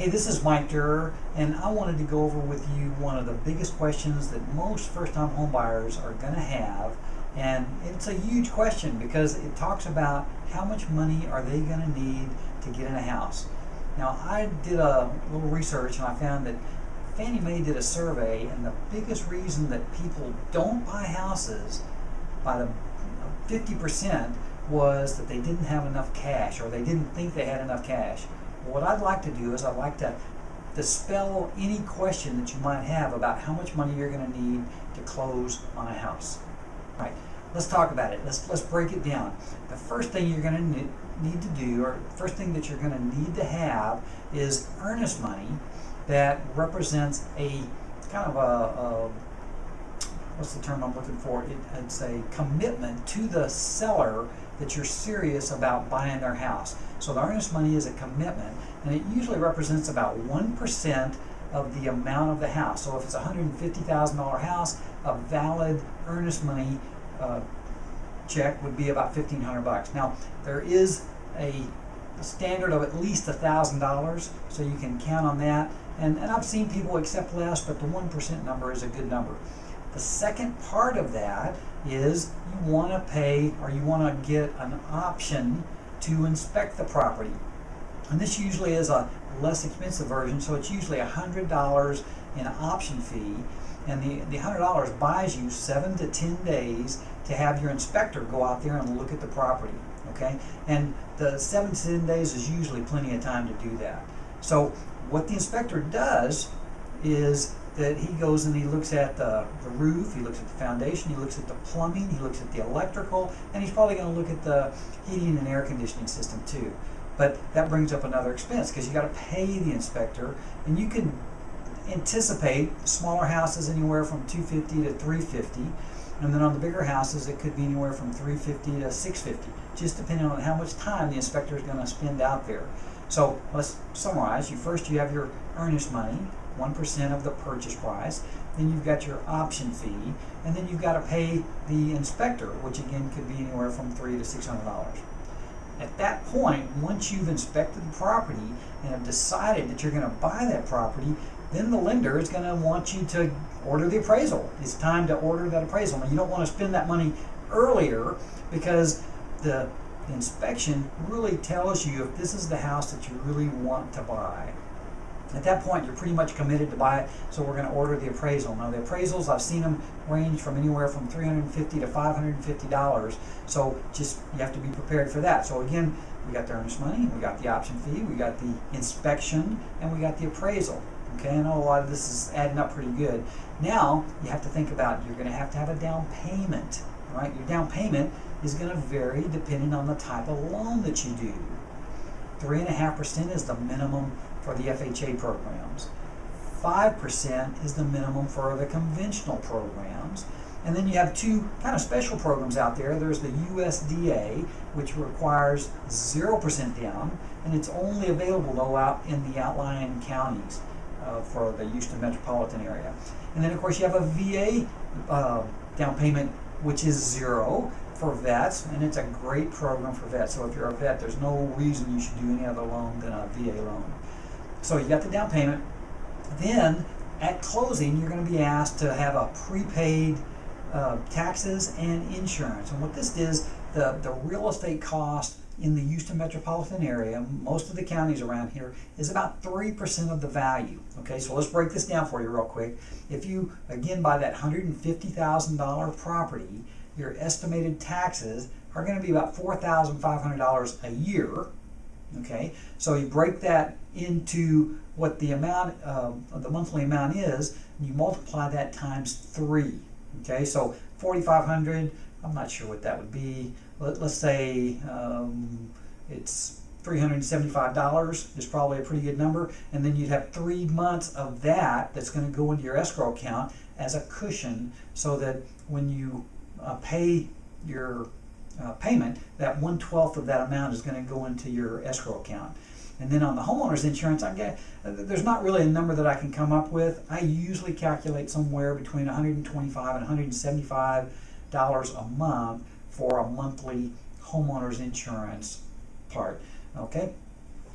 Hey, this is Mike Durer, and I wanted to go over with you one of the biggest questions that most first-time homebuyers are going to have. And it's a huge question because it talks about how much money are they going to need to get in a house. Now, I did a little research and I found that Fannie Mae did a survey, and the biggest reason that people don't buy houses by the 50% was that they didn't have enough cash, or they didn't think they had enough cash. What I'd like to do is I'd like to dispel any question that you might have about how much money you're going to need to close on a house. All right, let's talk about it. Let's break it down. The first thing you're going to need to do, or first thing that you're going to need to have, is earnest money that represents a kind of a what's the term I'm looking for? It's a commitment to the seller that you're serious about buying their house. So the earnest money is a commitment, and it usually represents about 1% of the amount of the house. So if it's a $150,000 house, a valid earnest money check would be about $1,500. Now, there is a standard of at least $1,000, so you can count on that. And I've seen people accept less, but the 1% number is a good number. The second part of that is you want to pay, or you want to get an option to inspect the property. And this usually is a less expensive version, so it's usually $100 in option fee. And the $100 buys you 7 to 10 days to have your inspector go out there and look at the property. Okay? And the 7 to 10 days is usually plenty of time to do that. So what the inspector does is that he goes and he looks at the roof, he looks at the foundation, he looks at the plumbing, he looks at the electrical, and he's probably going to look at the heating and air conditioning system too. But that brings up another expense because you got to pay the inspector, and you can anticipate smaller houses anywhere from $250 to $350, and then on the bigger houses it could be anywhere from $350 to $650, just depending on how much time the inspector is going to spend out there. So let's summarize. First you have your earnest money, 1% of the purchase price, then you've got your option fee, and then you've got to pay the inspector, which again could be anywhere from $300 to $600. At that point, once you've inspected the property and have decided that you're going to buy that property, then the lender is going to want you to order the appraisal. It's time to order that appraisal. Now, you don't want to spend that money earlier because the inspection really tells you if this is the house that you really want to buy. At that point, you're pretty much committed to buy it, so we're going to order the appraisal. Now, the appraisals, I've seen them range from anywhere from $350 to $550, so just you have to be prepared for that. So again, we got the earnest money, we got the option fee, we got the inspection, and we got the appraisal. Okay, I know a lot of this is adding up pretty good. Now, you have to think about you're going to have a down payment. Right? Your down payment is going to vary depending on the type of loan that you do. 3.5% is the minimum for the FHA programs. 5% is the minimum for the conventional programs. And then you have two kind of special programs out there. There's the USDA, which requires 0% down, and it's only available though out in the outlying counties for the Houston metropolitan area. And then of course you have a VA down payment, which is 0 for vets, and it's a great program for vets. So if you're a vet, there's no reason you should do any other loan than a VA loan. So you got the down payment. Then at closing, you're going to be asked to have a prepaid taxes and insurance. And what this is, the real estate cost in the Houston metropolitan area, most of the counties around here, is about 3% of the value. Okay, so let's break this down for you real quick. If you, again, buy that $150,000 property, your estimated taxes are going to be about $4,500 a year. Okay, so you break that into what the amount of the monthly amount is, and you multiply that times 3. Okay, so 4,500. I'm not sure what that would be. Let's say it's $375 is probably a pretty good number, and then you'd have 3 months of that that's going to go into your escrow account as a cushion, so that when you pay your payment, that 1/12 of that amount is going to go into your escrow account. And then on the homeowner's insurance, there's not really a number that I can come up with. I usually calculate somewhere between $125 and $175 a month for a monthly homeowner's insurance part. Okay.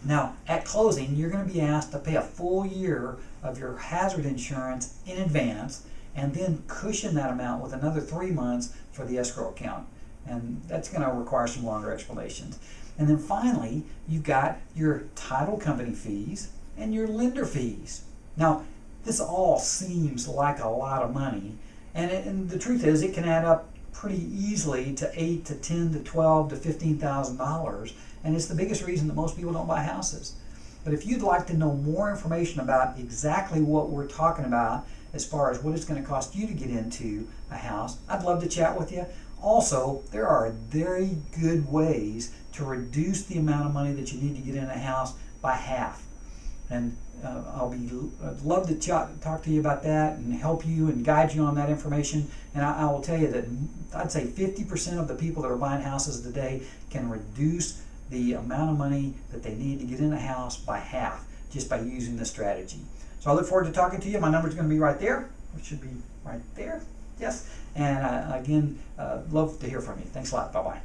Now, at closing, you're going to be asked to pay a full year of your hazard insurance in advance, and then cushion that amount with another 3 months for the escrow account. And that's going to require some longer explanations. And then finally, you've got your title company fees and your lender fees. Now, this all seems like a lot of money, and the truth is it can add up pretty easily to $8 to $10 to $12 to $15,000, and it's the biggest reason that most people don't buy houses. But if you'd like to know more information about exactly what we're talking about as far as what it's going to cost you to get into a house, I'd love to chat with you. Also, there are very good ways to reduce the amount of money that you need to get in a house by half. And I'd love to talk to you about that and help you and guide you on that information. And I will tell you that I'd say 50% of the people that are buying houses today can reduce the amount of money that they need to get in a house by half just by using this strategy. So I look forward to talking to you. My number's going to be right there. It should be right there. Yes. And again, love to hear from you. Thanks a lot. Bye-bye.